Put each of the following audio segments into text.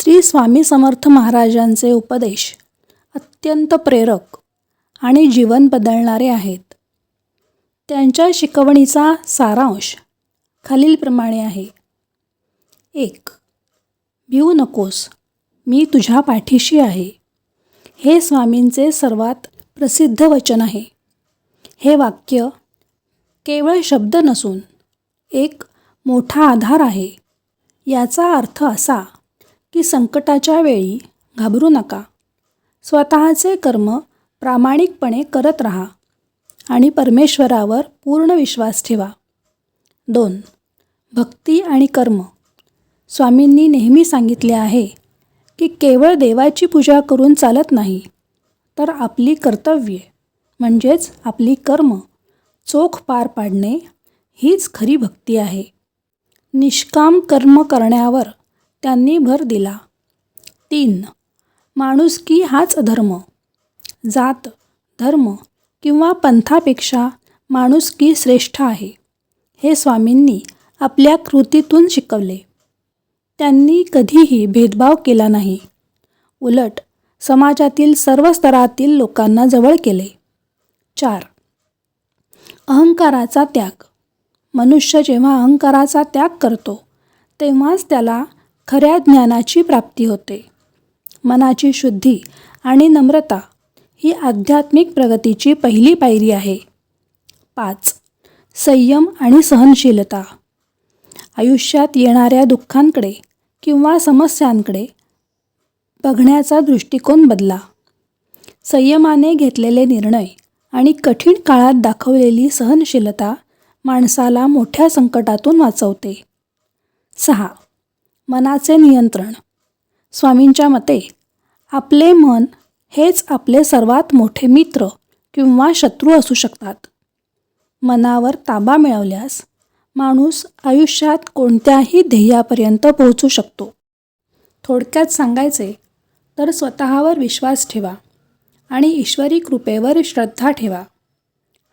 श्री स्वामी समर्थ महाराजांचे उपदेश अत्यंत प्रेरक आणि जीवन बदलणारे आहेत. त्यांच्या शिकवणीचा सारांश खालीलप्रमाणे आहे. 1. भिवू नकोस, मी तुझ्या पाठीशी आहे. हे स्वामींचे सर्वात प्रसिद्ध वचन आहे. हे वाक्य केवळ शब्द नसून एक मोठा आधार आहे. याचा अर्थ असा की संकटाच्या वेळी घाबरू नका. स्वतःचे कर्म प्रामाणिकपणे करत राहा आणि परमेश्वरावर पूर्ण विश्वास ठेवा. 2. भक्ती आणि कर्म. स्वामींनी नेहमी सांगितले आहे की केवळ देवाची पूजा करून चालत नाही, तर आपली कर्तव्ये म्हणजेच आपली कर्म चोख पार पाडणे हीच खरी भक्ती आहे. निष्काम कर्म करण्यावर त्यांनी भर दिला. 3. माणुसकी हाच धर्म. जात, धर्म किंवा पंथापेक्षा माणुसकी श्रेष्ठ आहे, हे स्वामींनी आपल्या कृतीतून शिकवले. त्यांनी कधीही भेदभाव केला नाही. उलट समाजातील सर्व स्तरातील लोकांना जवळ केले. 4. अहंकाराचा त्याग. मनुष्य जेव्हा अहंकाराचा त्याग करतो तेव्हाच त्याला खऱ्या ज्ञानाची प्राप्ती होते. मनाची शुद्धी आणि नम्रता ही आध्यात्मिक प्रगतीची पहिली पायरी आहे. 5. संयम आणि सहनशीलता. आयुष्यात येणाऱ्या दुःखांकडे किंवा समस्यांकडे बघण्याचा दृष्टिकोन बदला. संयमाने घेतलेले निर्णय आणि कठीण काळात दाखवलेली सहनशीलता माणसाला मोठ्या संकटातून वाचवते. 6. मनाचे नियंत्रण. स्वामींच्या मते आपले मन हेच आपले सर्वात मोठे मित्र किंवा शत्रू असू शकतात. मनावर ताबा मिळवल्यास माणूस आयुष्यात कोणत्याही ध्येयापर्यंत पोहोचू शकतो. थोडक्यात सांगायचे तर स्वतःवर विश्वास ठेवा आणि ईश्वरी कृपेवर श्रद्धा ठेवा.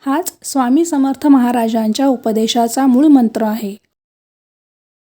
हाच स्वामी समर्थ महाराजांच्या उपदेशाचा मूळ मंत्र आहे.